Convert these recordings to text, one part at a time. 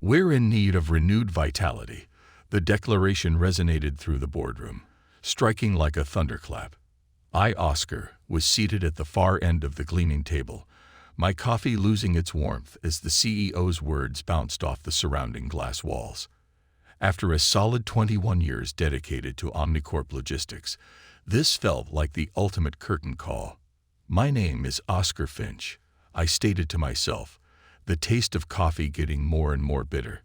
We're in need of renewed vitality. The declaration resonated through the boardroom, striking like a thunderclap. I, Oscar, was seated at the far end of the gleaming table, my coffee losing its warmth as the CEO's words bounced off the surrounding glass walls. After a solid 21 years dedicated to Omnicorp Logistics, this felt like the ultimate curtain call. "My name is Oscar Finch," I stated to myself, the taste of coffee getting more and more bitter.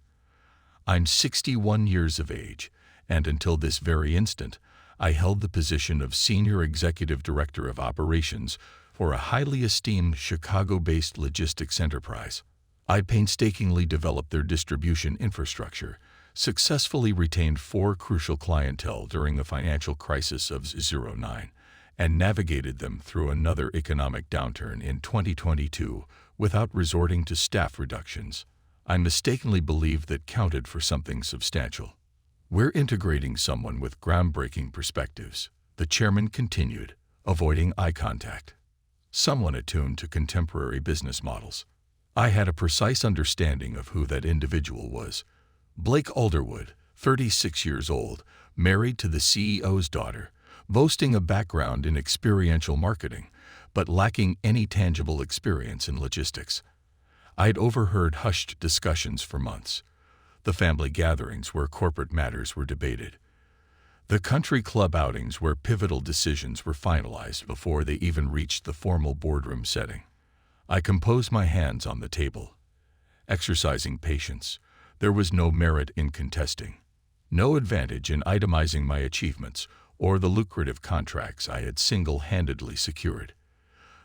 "I'm 61 years of age, and until this very instant, I held the position of Senior Executive Director of Operations for a highly esteemed Chicago-based logistics enterprise. I painstakingly developed their distribution infrastructure, successfully retained 4 crucial clientele during the financial crisis of '09, and navigated them through another economic downturn in 2022 without resorting to staff reductions. I mistakenly believed that counted for something substantial. We're integrating someone with groundbreaking perspectives," the chairman continued, avoiding eye contact. "Someone attuned to contemporary business models." I had a precise understanding of who that individual was. Blake Alderwood, 36 years old, married to the CEO's daughter, boasting a background in experiential marketing, but lacking any tangible experience in logistics. I'd overheard hushed discussions for months. The family gatherings where corporate matters were debated. The country club outings where pivotal decisions were finalized before they even reached the formal boardroom setting. I composed my hands on the table, exercising patience. There was no merit in contesting, no advantage in itemizing my achievements or the lucrative contracts I had single-handedly secured.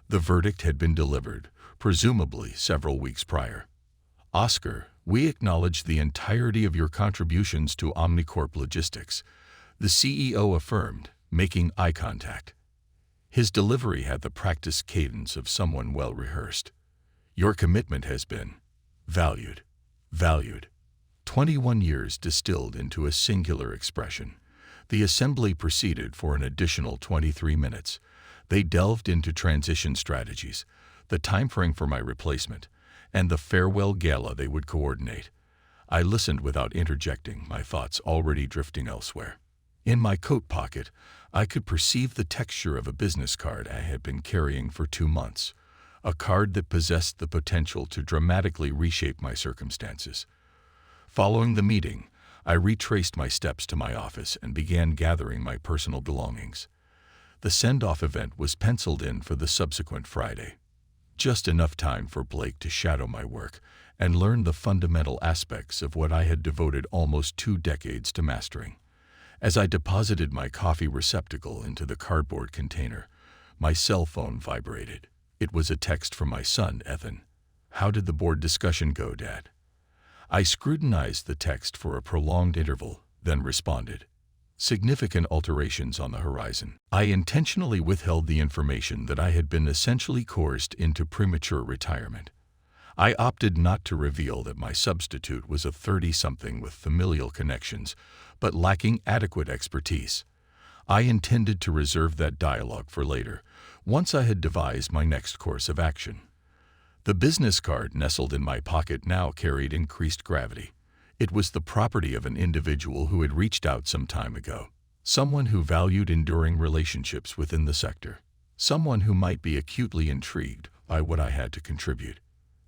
The verdict had been delivered, presumably several weeks prior. "Oscar, we acknowledge the entirety of your contributions to Omnicorp Logistics," the CEO affirmed, making eye contact. His delivery had the practiced cadence of someone well-rehearsed. "Your commitment has been valued." 21 years distilled into a singular expression. The assembly proceeded for an additional 23 minutes. They delved into transition strategies, the timeframe for my replacement, and the farewell gala they would coordinate. I listened without interjecting, my thoughts already drifting elsewhere. In my coat pocket, I could perceive the texture of a business card I had been carrying for 2 months, a card that possessed the potential to dramatically reshape my circumstances. Following the meeting, I retraced my steps to my office and began gathering my personal belongings. The send-off event was penciled in for the subsequent Friday. Just enough time for Blake to shadow my work and learn the fundamental aspects of what I had devoted almost 2 decades to mastering. As I deposited my coffee receptacle into the cardboard container, my cell phone vibrated. It was a text from my son, Ethan. "How did the board discussion go, Dad?" I scrutinized the text for a prolonged interval, then responded. "Significant alterations on the horizon." I intentionally withheld the information that I had been essentially coerced into premature retirement. I opted not to reveal that my substitute was a 30-something with familial connections, but lacking adequate expertise. I intended to reserve that dialogue for later, once I had devised my next course of action. The business card nestled in my pocket now carried increased gravity. It was the property of an individual who had reached out some time ago, someone who valued enduring relationships within the sector, someone who might be acutely intrigued by what I had to contribute.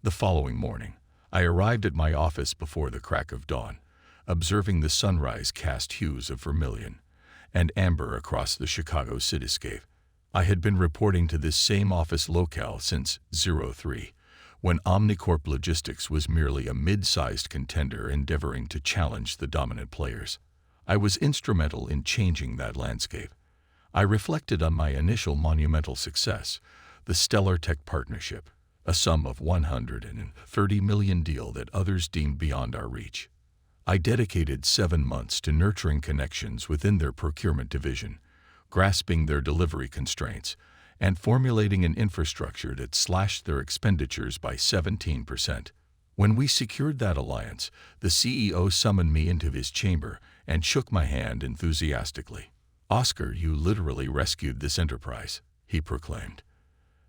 The following morning, I arrived at my office before the crack of dawn, observing the sunrise cast hues of vermilion and amber across the Chicago cityscape. I had been reporting to this same office locale since '03, when Omnicorp Logistics was merely a mid-sized contender endeavoring to challenge the dominant players. I was instrumental in changing that landscape. I reflected on my initial monumental success, the Stellar Tech partnership, a sum of $130 million deal that others deemed beyond our reach. I dedicated 7 months to nurturing connections within their procurement division, grasping their delivery constraints, and formulating an infrastructure that slashed their expenditures by 17%. When we secured that alliance, the CEO summoned me into his chamber and shook my hand enthusiastically. "Oscar, you literally rescued this enterprise," he proclaimed.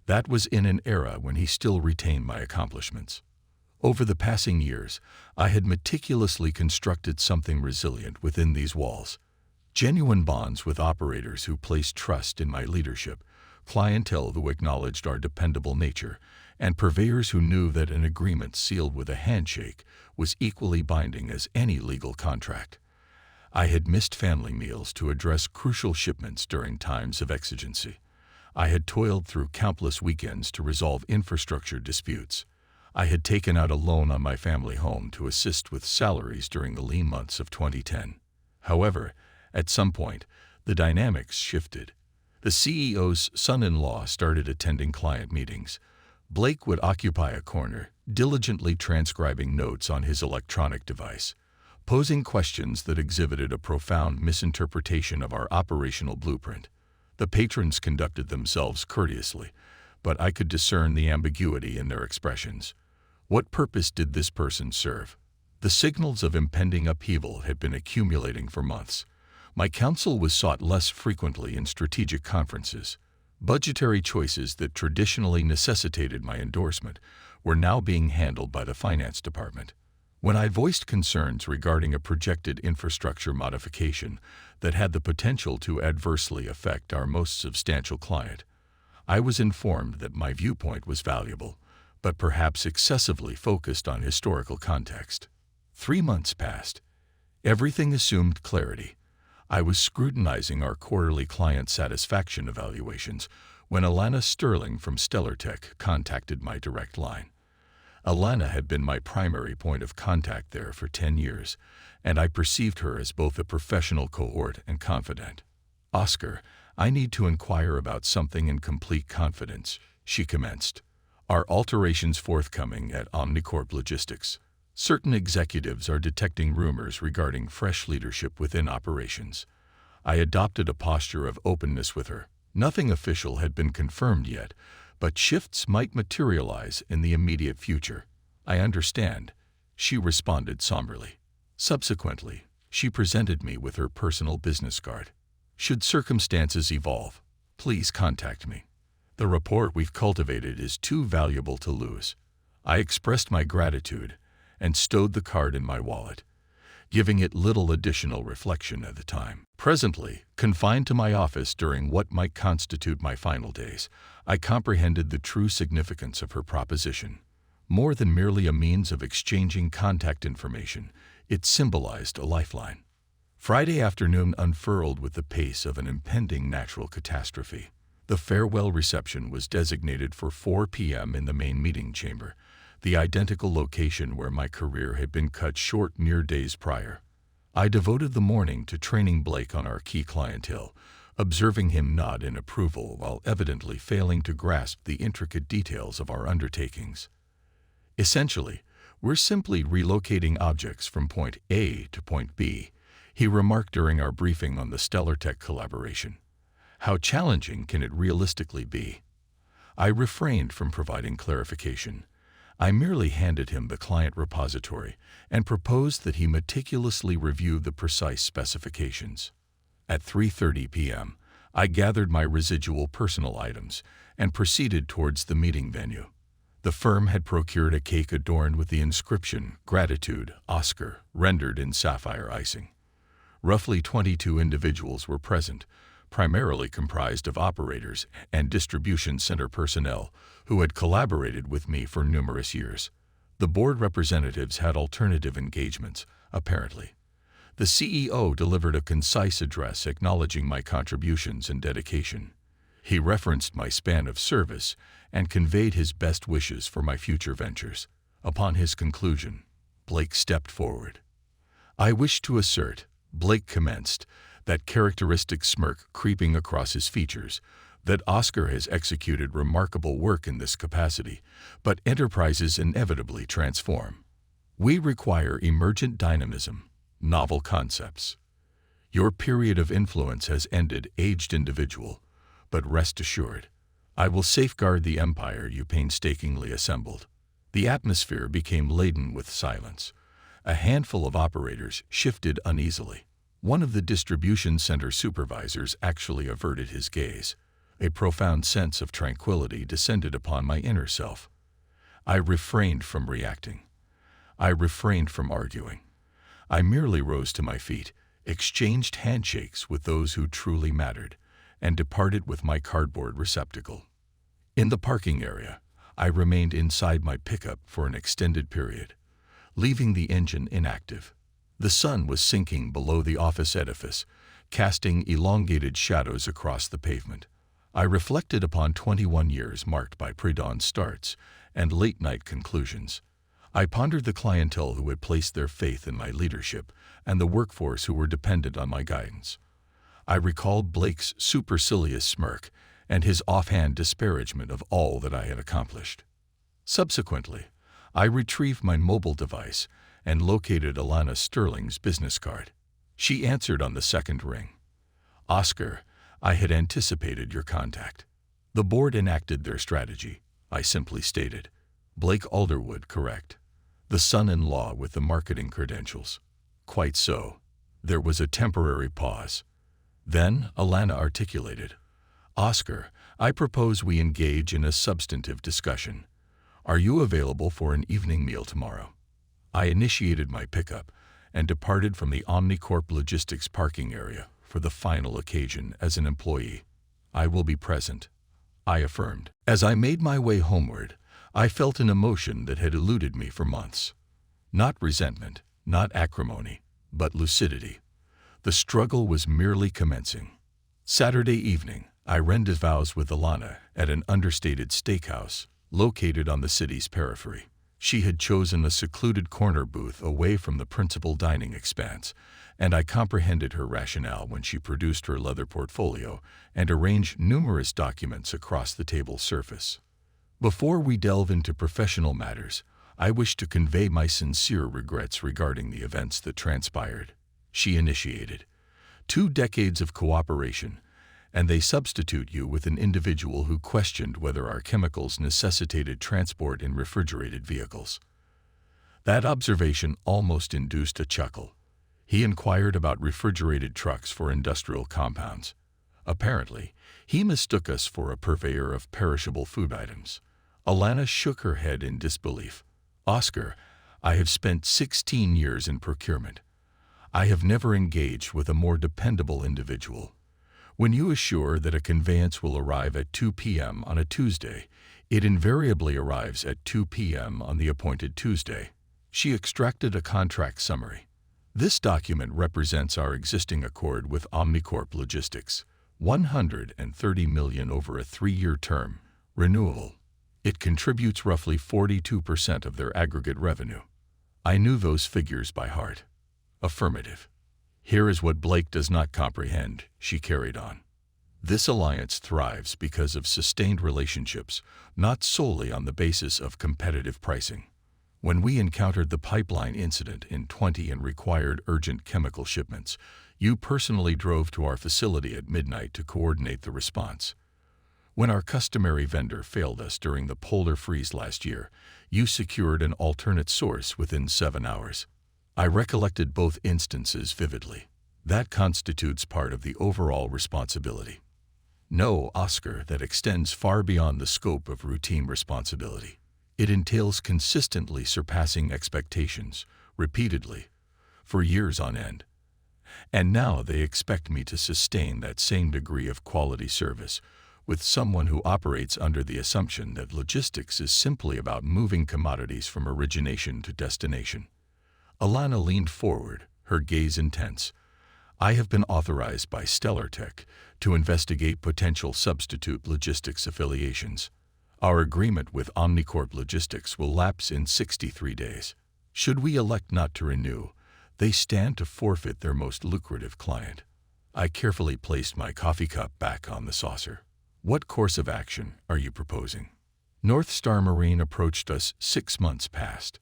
That was in an era when he still retained my accomplishments. Over the passing years, I had meticulously constructed something resilient within these walls. Genuine bonds with operators who placed trust in my leadership, clientele who acknowledged our dependable nature, and purveyors who knew that an agreement sealed with a handshake was equally binding as any legal contract. I had missed family meals to address crucial shipments during times of exigency. I had toiled through countless weekends to resolve infrastructure disputes. I had taken out a loan on my family home to assist with salaries during the lean months of 2010. However, at some point, the dynamics shifted. The CEO's son-in-law started attending client meetings. Blake would occupy a corner, diligently transcribing notes on his electronic device, posing questions that exhibited a profound misinterpretation of our operational blueprint. The patrons conducted themselves courteously, but I could discern the ambiguity in their expressions. What purpose did this person serve? The signals of impending upheaval had been accumulating for months. My counsel was sought less frequently in strategic conferences. Budgetary choices that traditionally necessitated my endorsement were now being handled by the finance department. When I voiced concerns regarding a projected infrastructure modification that had the potential to adversely affect our most substantial client, I was informed that my viewpoint was valuable, but perhaps excessively focused on historical context. 3 months passed. Everything assumed clarity. I was scrutinizing our quarterly client satisfaction evaluations when Alana Sterling from StellarTech contacted my direct line. Alana had been my primary point of contact there for 10 years, and I perceived her as both a professional cohort and confidant. "Oscar, I need to inquire about something in complete confidence," she commenced. "Are alterations forthcoming at Omnicorp Logistics? Certain executives are detecting rumors regarding fresh leadership within operations." I adopted a posture of openness with her. Nothing official had been confirmed yet, but shifts might materialize in the immediate future. "I understand," she responded somberly. Subsequently, she presented me with her personal business card. "Should circumstances evolve, please contact me. The rapport we've cultivated is too valuable to lose." I expressed my gratitude and stowed the card in my wallet, giving it little additional reflection at the time. Presently, confined to my office during what might constitute my final days, I comprehended the true significance of her proposition. More than merely a means of exchanging contact information, it symbolized a lifeline. Friday afternoon unfurled with the pace of an impending natural catastrophe. The farewell reception was designated for 4 p.m. in the main meeting chamber, the identical location where my career had been cut short mere days prior. I devoted the morning to training Blake on our key clientele, observing him nod in approval while evidently failing to grasp the intricate details of our undertakings. "Essentially, we're simply relocating objects from point A to point B," he remarked during our briefing on the StellarTech collaboration. "How challenging can it realistically be?" I refrained from providing clarification. I merely handed him the client repository and proposed that he meticulously review the precise specifications. At 3:30 p.m., I gathered my residual personal items and proceeded towards the meeting venue. The firm had procured a cake adorned with the inscription, "Gratitude, Oscar," rendered in sapphire icing. Roughly 22 individuals were present, primarily comprised of operators and distribution center personnel who had collaborated with me for numerous years. The board representatives had alternative engagements, apparently. The CEO delivered a concise address acknowledging my contributions and dedication. He referenced my span of service and conveyed his best wishes for my future ventures. Upon his conclusion, Blake stepped forward. "I wish to assert," Blake commenced, that characteristic smirk creeping across his features, "that Oscar has executed remarkable work in this capacity, but enterprises inevitably transform. We require emergent dynamism, novel concepts. Your period of influence has ended, aged individual, but rest assured, I will safeguard the empire you painstakingly assembled." The atmosphere became laden with silence. A handful of operators shifted uneasily. One of the distribution center supervisors actually averted his gaze. A profound sense of tranquility descended upon my inner self. I refrained from reacting. I refrained from arguing. I merely rose to my feet, exchanged handshakes with those who truly mattered, and departed with my cardboard receptacle. In the parking area, I remained inside my pickup for an extended period, leaving the engine inactive. The sun was sinking below the office edifice, casting elongated shadows across the pavement. I reflected upon 21 years marked by pre-dawn starts and late-night conclusions. I pondered the clientele who had placed their faith in my leadership and the workforce who were dependent on my guidance. I recalled Blake's supercilious smirk and his offhand disparagement of all that I had accomplished. Subsequently, I retrieved my mobile device and located Alana Sterling's business card. She answered on the second ring. "Oscar, I had anticipated your contact." "The board enacted their strategy," I simply stated. "Blake Alderwood, correct? The son-in-law with the marketing credentials." "Quite so." There was a temporary pause. Then Alana articulated, "Oscar, I propose we engage in a substantive discussion. Are you available for an evening meal tomorrow?" I initiated my pickup and departed from the Omnicorp Logistics parking area for the final occasion as an employee. "I will be present," I affirmed. As I made my way homeward, I felt an emotion that had eluded me for months. Not resentment, not acrimony, but lucidity. The struggle was merely commencing. Saturday evening, I rendezvoused with Alana at an understated steakhouse located on the city's periphery. She had chosen a secluded corner booth away from the principal dining expanse, and I comprehended her rationale when she produced her leather portfolio and arranged numerous documents across the table's surface. Before we delve into professional matters, I wish to convey my sincere regrets regarding the events that transpired. She initiated 2 decades of cooperation, and they substitute you with an individual who questioned whether our chemicals necessitated transport in refrigerated vehicles. That observation almost induced a chuckle. He inquired about refrigerated trucks for industrial compounds. Apparently, he mistook us for a purveyor of perishable food items. Alana shook her head in disbelief. "Oscar, I have spent 16 years in procurement. I have never engaged with a more dependable individual. When you assure that a conveyance will arrive at 2 p.m. on a Tuesday, it invariably arrives at 2 p.m. on the appointed Tuesday." She extracted a contract summary. "This document represents our existing accord with Omnicorp Logistics, $130 million over a 3-year term, renewable. It contributes roughly 42% of their aggregate revenue." I knew those figures by heart. Affirmative. "Here is what Blake does not comprehend," she carried on. "This alliance thrives because of sustained relationships, not solely on the basis of competitive pricing. When we encountered the pipeline incident in 20 and required urgent chemical shipments, you personally drove to our facility at midnight to coordinate the response. When our customary vendor failed us during the polar freeze last year, you secured an alternate source within 7 hours. I recollected both instances vividly. That constitutes part of the overall responsibility. No, Oscar, that extends far beyond the scope of routine responsibility. It entails consistently surpassing expectations, repeatedly, for years on end. And now they expect me to sustain that same degree of quality service with someone who operates under the assumption that logistics is simply about moving commodities from origination to destination." Alana leaned forward, her gaze intense. "I have been authorized by Stellartech to investigate potential substitute logistics affiliations. Our agreement with Omnicorp Logistics will lapse in 63 days. Should we elect not to renew, they stand to forfeit their most lucrative client." I carefully placed my coffee cup back on the saucer. "What course of action are you proposing?" North Star Marine approached us 6 months past.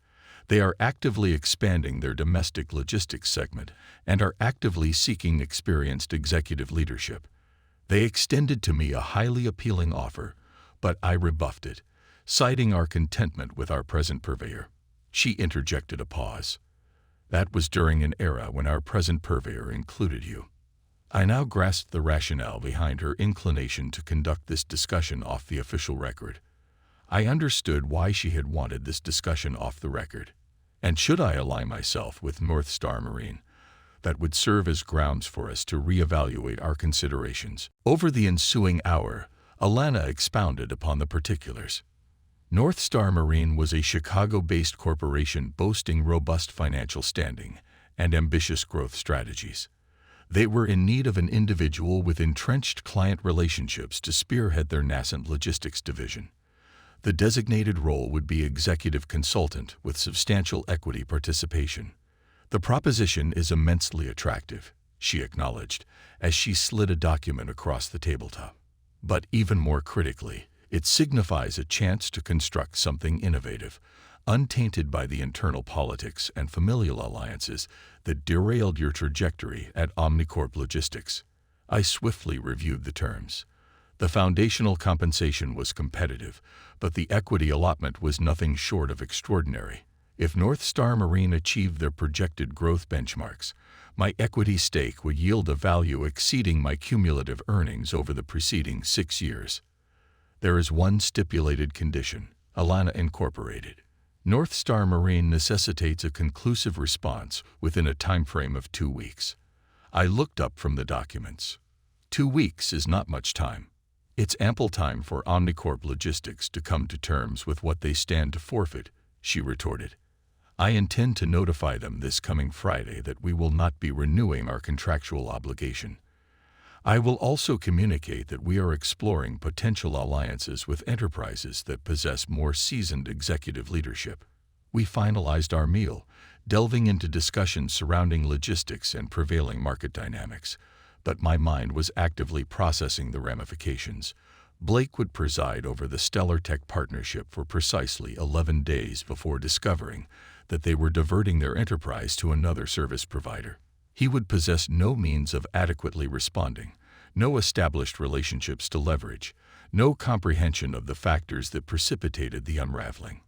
They are actively expanding their domestic logistics segment and are actively seeking experienced executive leadership. They extended to me a highly appealing offer, but I rebuffed it, citing our contentment with our present purveyor. She interjected a pause. "That was during an era when our present purveyor included you." I now grasped the rationale behind her inclination to conduct this discussion off the official record. I understood why she had wanted this discussion off the record. And should I ally myself with North Star Marine, that would serve as grounds for us to reevaluate our considerations. Over the ensuing hour, Alana expounded upon the particulars. North Star Marine was a Chicago-based corporation boasting robust financial standing and ambitious growth strategies. They were in need of an individual with entrenched client relationships to spearhead their nascent logistics division. The designated role would be executive consultant with substantial equity participation. The proposition is immensely attractive, she acknowledged, as she slid a document across the tabletop. But even more critically, it signifies a chance to construct something innovative, untainted by the internal politics and familial alliances that derailed your trajectory at Omnicorp Logistics. I swiftly reviewed the terms. The foundational compensation was competitive, but the equity allotment was nothing short of extraordinary. If North Star Marine achieved their projected growth benchmarks, my equity stake would yield a value exceeding my cumulative earnings over the preceding 6 years. There is one stipulated condition, Alana incorporated. North Star Marine necessitates a conclusive response within a time frame of 2 weeks. I looked up from the documents. 2 weeks is not much time. It's ample time for Omnicorp Logistics to come to terms with what they stand to forfeit, she retorted. I intend to notify them this coming Friday that we will not be renewing our contractual obligation. I will also communicate that we are exploring potential alliances with enterprises that possess more seasoned executive leadership. We finalized our meal, delving into discussions surrounding logistics and prevailing market dynamics, but my mind was actively processing the ramifications. Blake would preside over the Stellar Tech partnership for precisely 11 days before discovering that they were diverting their enterprise to another service provider. He would possess no means of adequately responding, no established relationships to leverage, no comprehension of the factors that precipitated the unraveling.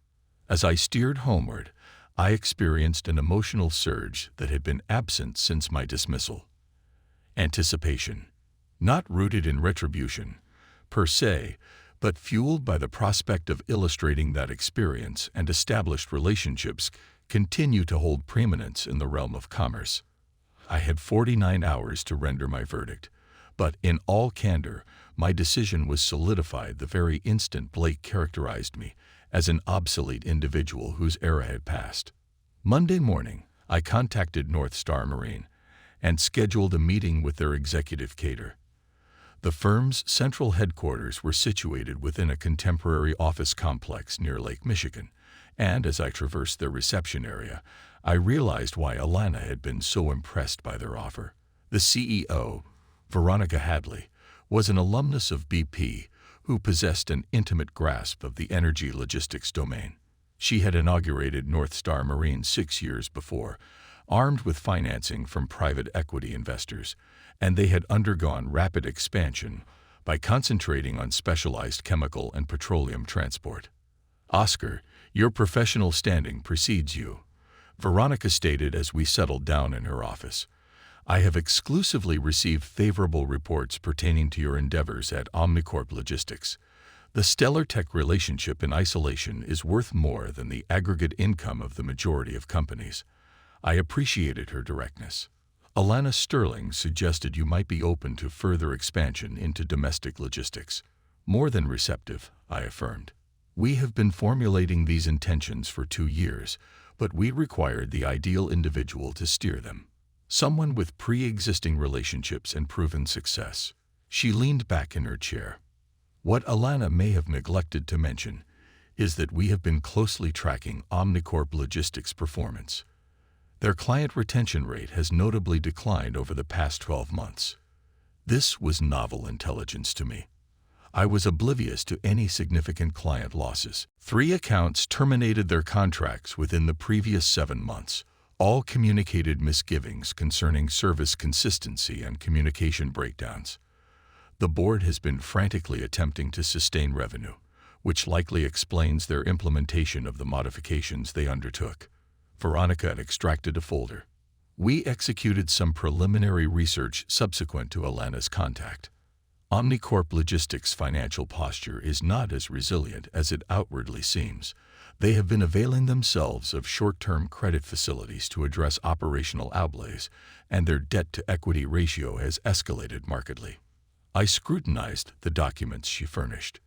As I steered homeward, I experienced an emotional surge that had been absent since my dismissal. Anticipation, not rooted in retribution, per se, but fueled by the prospect of illustrating that experience and established relationships continue to hold preeminence in the realm of commerce. I had 49 hours to render my verdict, but in all candor, my decision was solidified the very instant Blake characterized me as an obsolete individual whose era had passed. Monday morning, I contacted North Star Marine and scheduled a meeting with their executive cater. The firm's central headquarters were situated within a contemporary office complex near Lake Michigan, and as I traversed their reception area, I realized why Alana had been so impressed by their offer. The CEO, Veronica Hadley, was an alumnus of BP who possessed an intimate grasp of the energy logistics domain. She had inaugurated North Star Marine 6 years before, armed with financing from private equity investors, and they had undergone rapid expansion by concentrating on specialized chemical and petroleum transport. "Oscar, your professional standing precedes you," Veronica stated as we settled down in her office. "I have exclusively received favorable reports pertaining to your endeavors at Omnicorp Logistics. The Stellar Tech relationship in isolation is worth more than the aggregate income of the majority of companies." I appreciated her directness. Alana Sterling suggested you might be open to further expansion into domestic logistics. More than receptive, I affirmed. We have been formulating these intentions for 2 years, but we required the ideal individual to steer them. Someone with pre-existing relationships and proven success. She leaned back in her chair. What Alana may have neglected to mention is that we have been closely tracking Omnicorp Logistics' performance. Their client retention rate has notably declined over the past 12 months. This was novel intelligence to me. I was oblivious to any significant client losses. 3 accounts terminated their contracts within the previous 7 months. All communicated misgivings concerning service consistency and communication breakdowns. The board has been frantically attempting to sustain revenue, which likely explains their implementation of the modifications they undertook. Veronica had extracted a folder. We executed some preliminary research subsequent to Alana's contact. Omnicorp Logistics' financial posture is not as resilient as it outwardly seems. They have been availing themselves of short-term credit facilities to address operational outlays, and their debt-to-equity ratio has escalated markedly. I scrutinized the documents she furnished.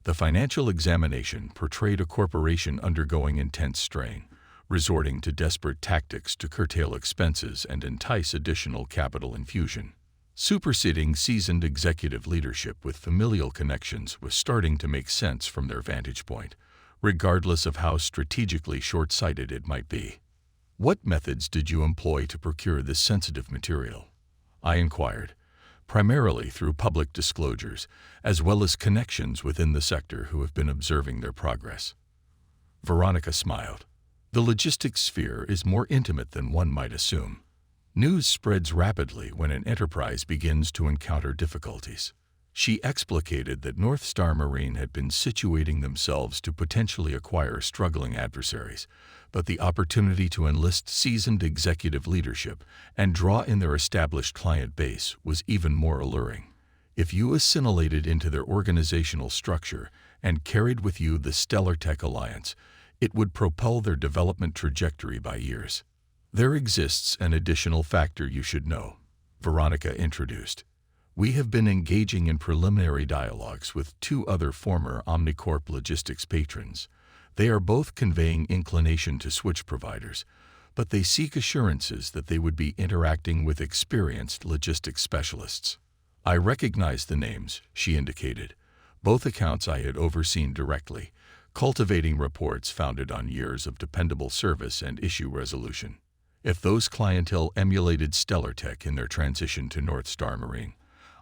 The financial examination portrayed a corporation undergoing intense strain, resorting to desperate tactics to curtail expenses and entice additional capital infusion. Superseding seasoned executive leadership with familial connections was starting to make sense from their vantage point, regardless of how strategically short-sighted it might be. "What methods did you employ to procure this sensitive material?" I inquired, primarily through public disclosures, as well as connections within the sector who have been observing their progress. Veronica smiled. "The logistics sphere is more intimate than one might assume. News spreads rapidly when an enterprise begins to encounter difficulties." She explicated that North Star Marine had been situating themselves to potentially acquire struggling adversaries, but the opportunity to enlist seasoned executive leadership and draw in their established client base was even more alluring. If you assimilated into their organizational structure and carried with you the StellarTech alliance, it would propel their development trajectory by years. "There exists an additional factor you should know," Veronica introduced. "We have been engaging in preliminary dialogues with two other former Omnicorp Logistics patrons. They are both conveying inclination to switch providers, but they seek assurances that they would be interacting with experienced logistics specialists." I recognized the names she indicated, both accounts I had overseen directly, cultivating reports founded on years of dependable service and issue resolution. If those clientele emulated StellarTech in their transition to North Star Marine,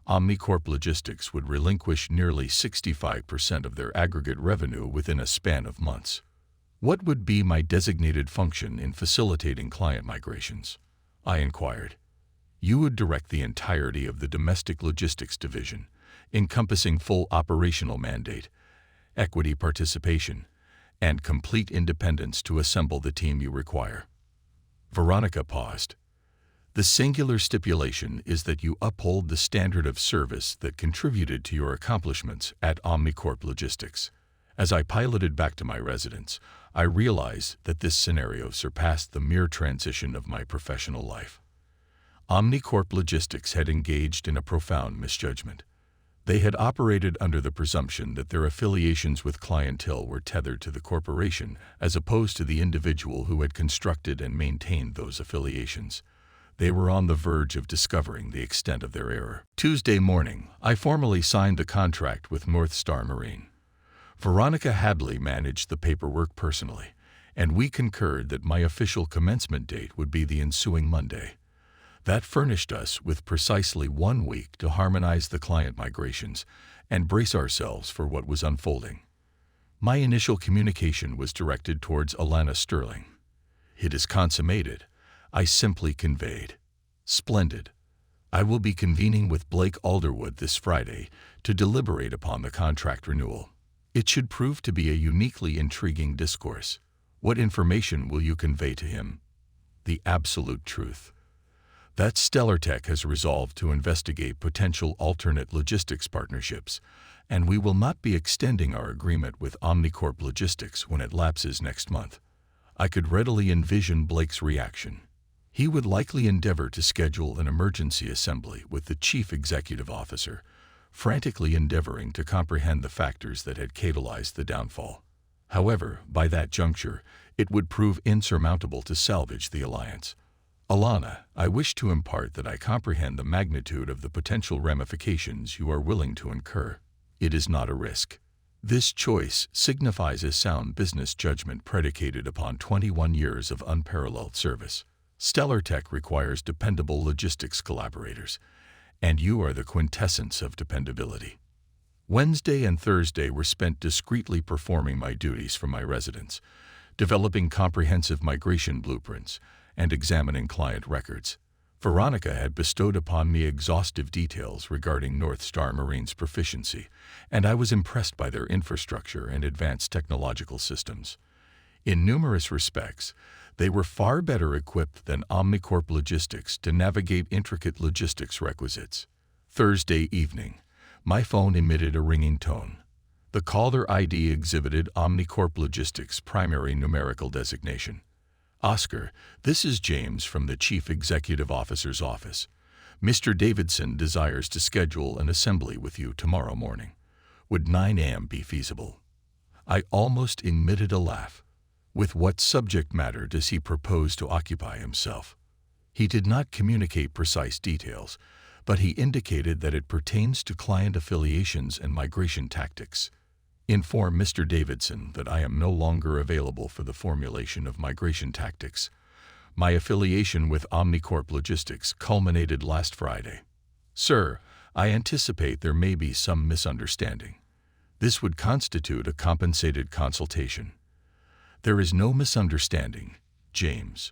Omnicorp Logistics would relinquish nearly 65% of their aggregate revenue within a span of months. "What would be my designated function in facilitating client migrations?" I inquired. "You would direct the entirety of the domestic logistics division, encompassing full operational mandate, equity participation, and complete independence to assemble the team you require." Veronica paused. "The singular stipulation is that you uphold the standard of service that contributed to your accomplishments at Omnicorp Logistics." As I piloted back to my residence, I realized that this scenario surpassed the mere transition of my professional life. Omnicorp Logistics had engaged in a profound misjudgment. They had operated under the presumption that their affiliations with clientele were tethered to the corporation as opposed to the individual who had constructed and maintained those affiliations. They were on the verge of discovering the extent of their error. Tuesday morning, I formally signed the contract with North Star Marine. Veronica Hadley managed the paperwork personally, and we concurred that my official commencement date would be the ensuing Monday. That furnished us with precisely 1 week to harmonize the client migrations and brace ourselves for what was unfolding. My initial communication was directed towards Alana Sterling. "It is consummated," I simply conveyed. "Splendid. I will be convening with Blake Alderwood this Friday to deliberate upon the contract renewal. It should prove to be a uniquely intriguing discourse. What information will you convey to him?" "The absolute truth. That StellarTech has resolved to investigate potential alternate logistics partnerships, and we will not be extending our agreement with Omnicorp Logistics when it lapses next month." I could readily envision Blake's reaction. He would likely endeavor to schedule an emergency assembly with the chief executive officer, frantically endeavoring to comprehend the factors that had catalyzed the downfall. However, by that juncture, it would prove insurmountable to salvage the alliance. "Alana, I wish to impart that I comprehend the magnitude of the potential ramifications you are willing to incur. It is not a risk. This choice signifies a sound business judgment predicated upon 21 years of unparalleled service. StellarTech requires dependable logistics collaborators, and you are the quintessence of dependability." Wednesday and Thursday were spent discreetly performing my duties from my residence, developing comprehensive migration blueprints, and examining client records. Veronica had bestowed upon me exhaustive details regarding North Star Marine's proficiency, and I was impressed by their infrastructure and advanced technological systems. In numerous respects, they were far better equipped than Omnicorp Logistics to navigate intricate logistics requisites. Thursday evening, my phone emitted a ringing tone. The caller ID exhibited Omnicorp Logistics' primary numerical designation. Oscar, this is James from the Chief Executive Officer's office. Mr. Davidson desires to schedule an assembly with you tomorrow morning. Would 9 a.m. be feasible? I almost emitted a laugh. With what subject matter does he propose to occupy himself? He did not communicate precise details, but he indicated that it pertains to client affiliations and migration tactics. Inform Mr. Davidson that I am no longer available for the formulation of migration tactics. My affiliation with Omnicorp Logistics culminated last Friday. Sir, I anticipate there may be some misunderstanding. This would constitute a compensated consultation. There is no misunderstanding, James.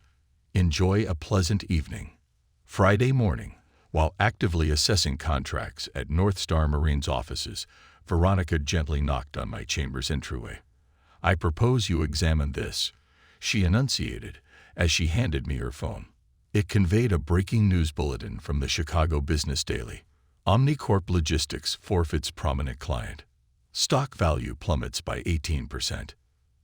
Enjoy a pleasant evening. Friday morning, while actively assessing contracts at North Star Marine's offices, Veronica gently knocked on my chamber's entryway. I propose you examine this, she enunciated as she handed me her phone. It conveyed a breaking news bulletin from the Chicago Business Daily. Omnicorp Logistics forfeits prominent client. Stock value plummets by 18%.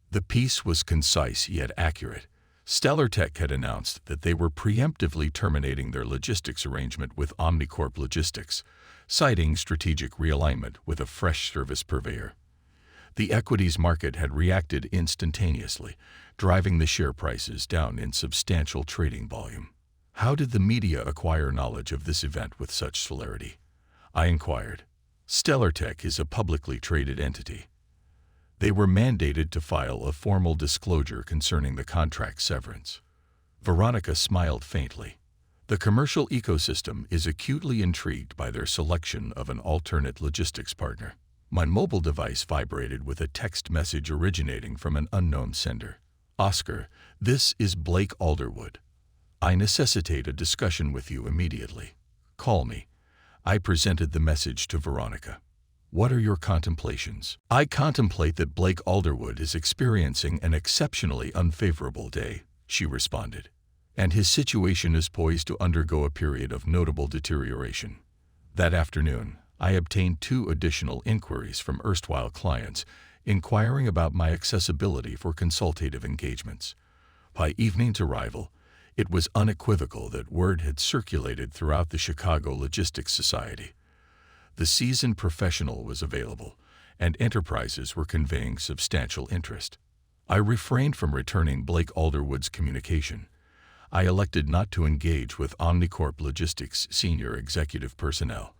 The piece was concise yet accurate. StellarTech had announced that they were preemptively terminating their logistics arrangement with Omnicorp Logistics, citing strategic realignment with a fresh service purveyor. The equities market had reacted instantaneously, driving the share prices down in substantial trading volume. How did the media acquire knowledge of this event with such celerity? I inquired. StellarTech is a publicly traded entity. They were mandated to file a formal disclosure concerning the contract severance. Veronica smiled faintly. The commercial ecosystem is acutely intrigued by their selection of an alternate logistics partner. My mobile device vibrated with a text message originating from an unknown sender. Oscar, this is Blake Alderwood. I necessitate a discussion with you immediately. Call me. I presented the message to Veronica. What are your contemplations? I contemplate that Blake Alderwood is experiencing an exceptionally unfavorable day, she responded, and his situation is poised to undergo a period of notable deterioration. That afternoon, I obtained 2 additional inquiries from erstwhile clients inquiring about my accessibility for consultative engagements. By evening's arrival, it was unequivocal that word had circulated throughout the Chicago Logistics Society. The seasoned professional was available, and enterprises were conveying substantial interest. I refrained from returning Blake Alderwood's communication. I elected not to engage with Omnicorp Logistics senior executive personnel.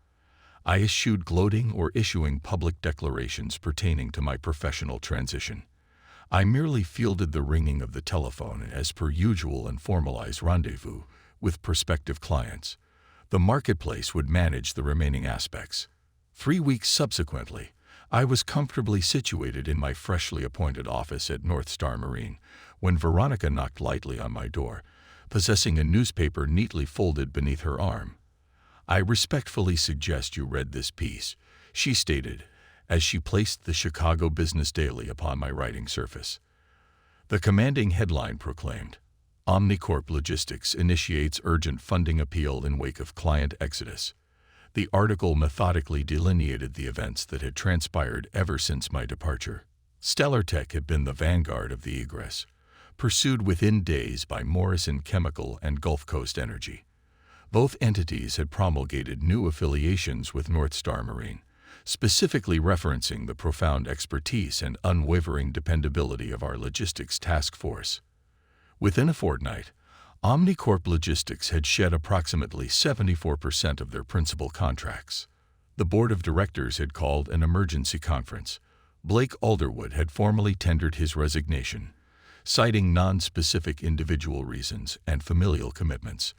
I eschewed gloating or issuing public declarations pertaining to my professional transition. I merely fielded the ringing of the telephone as per usual and formalized rendezvous with prospective clients. The marketplace would manage the remaining aspects. 3 weeks subsequently, I was comfortably situated in my freshly appointed office at North Star Marine when Veronica knocked lightly on my door, possessing a newspaper neatly folded beneath her arm. I respectfully suggest you read this piece, she stated, as she placed the Chicago Business Daily upon my writing surface. The commanding headline proclaimed, Omnicorp Logistics initiates urgent funding appeal in wake of client exodus. The article methodically delineated the events that had transpired ever since my departure. StellarTech had been the vanguard of the egress, pursued within days by Morrison Chemical and Gulf Coast Energy. Both entities had promulgated new affiliations with North Star Marine, specifically referencing the profound expertise and unwavering dependability of our logistics task force. Within a fortnight, Omnicorp Logistics had shed approximately 74% of their principal contracts. The board of directors had called an emergency conference. Blake Alderwood had formally tendered his resignation, citing non-specific individual reasons and familial commitments.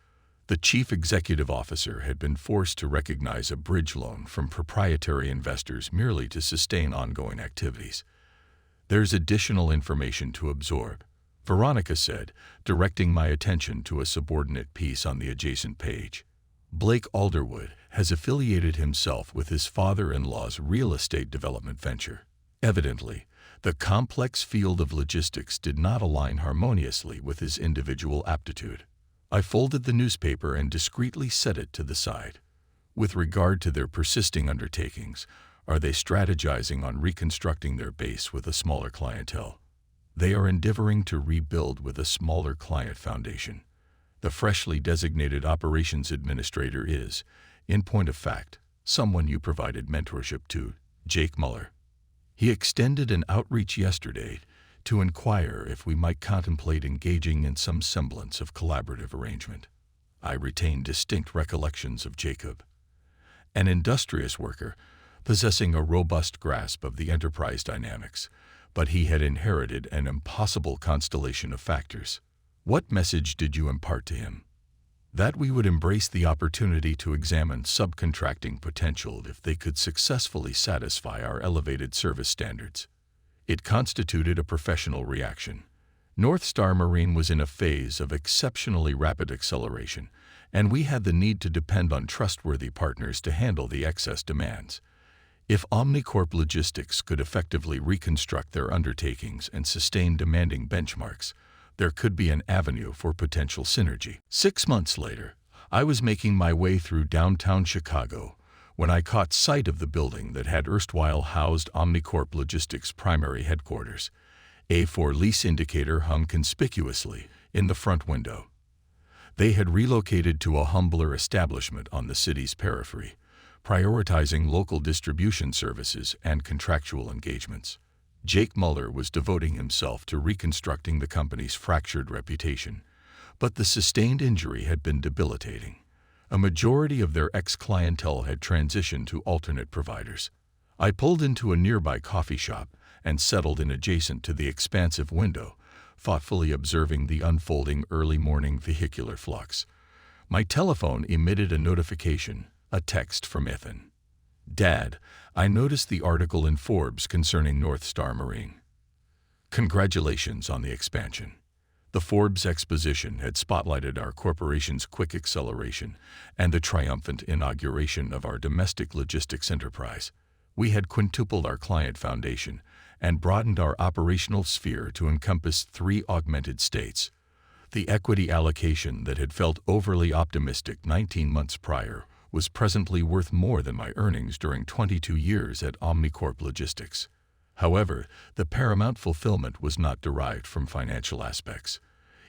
The chief executive officer had been forced to recognize a bridge loan from proprietary investors merely to sustain ongoing activities. There's additional information to absorb, Veronica said, directing my attention to a subordinate piece on the adjacent page. Blake Alderwood has affiliated himself with his father-in-law's real estate development venture. Evidently, the complex field of logistics did not align harmoniously with his individual aptitude. I folded the newspaper and discreetly set it to the side. With regard to their persisting undertakings, Are they strategizing on reconstructing their base with a smaller clientele? They are endeavoring to rebuild with a smaller client foundation. The freshly designated operations administrator is, in point of fact, someone you provided mentorship to, Jake Muller. He extended an outreach yesterday to inquire if we might contemplate engaging in some semblance of collaborative arrangement. I retain distinct recollections of Jacob, an industrious worker, possessing a robust grasp of the enterprise dynamics, but he had inherited an impossible constellation of factors. What message did you impart to him? That we would embrace the opportunity to examine subcontracting potential if they could successfully satisfy our elevated service standards. It constituted a professional reaction. North Star Marine was in a phase of exceptionally rapid acceleration, and we had the need to depend on trustworthy partners to handle the excess demands. If Omnicorp Logistics could effectively reconstruct their undertakings and sustain demanding benchmarks, there could be an avenue for potential synergy. 6 months later, I was making my way through downtown Chicago when I caught sight of the building that had erstwhile housed Omnicorp Logistics' primary headquarters. A for lease indicator hung conspicuously in the front window. They had relocated to a humbler establishment on the city's periphery, prioritizing local distribution services and contractual engagements. Jake Muller was devoting himself to reconstructing the company's fractured reputation, but the sustained injury had been debilitating. A majority of their ex-clientele had transitioned to alternate providers. I pulled into a nearby coffee shop and settled in adjacent to the expansive window, thoughtfully observing the unfolding early morning vehicular flux. My telephone emitted a notification, a text from Ethan. Dad, I noticed the article in Forbes concerning North Star Marine. Congratulations on the expansion. The Forbes exposition had spotlighted our corporation's quick acceleration and the triumphant inauguration of our domestic logistics enterprise. We had quintupled our client foundation and broadened our operational sphere to encompass 3 augmented states. The equity allocation that had felt overly optimistic 19 months prior was presently worth more than my earnings during 22 years at Omnicorp Logistics. However, the paramount fulfillment was not derived from financial aspects.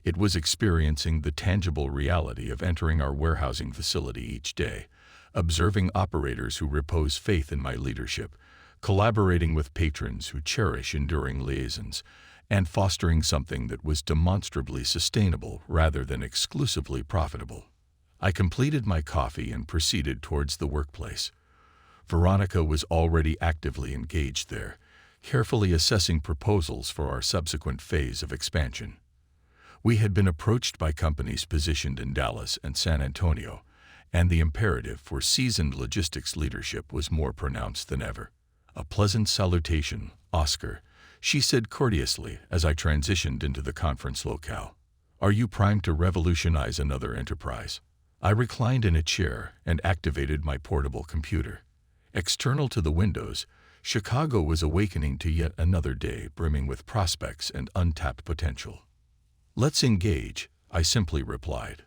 It was experiencing the tangible reality of entering our warehousing facility each day, observing operators who repose faith in my leadership, collaborating with patrons who cherish enduring liaisons, and fostering something that was demonstrably sustainable rather than exclusively profitable. I completed my coffee and proceeded towards the workplace. Veronica was already actively engaged there, carefully assessing proposals for our subsequent phase of expansion. We had been approached by companies positioned in Dallas and San Antonio, and the imperative for seasoned logistics leadership was more pronounced than ever. A pleasant salutation, Oscar, she said courteously as I transitioned into the conference locale. Are you primed to revolutionize another enterprise? I reclined in a chair and activated my portable computer. External to the windows, Chicago was awakening to yet another day brimming with prospects and untapped potential. Let's engage, I simply replied.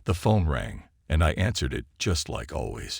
The phone rang, and I answered it just like always.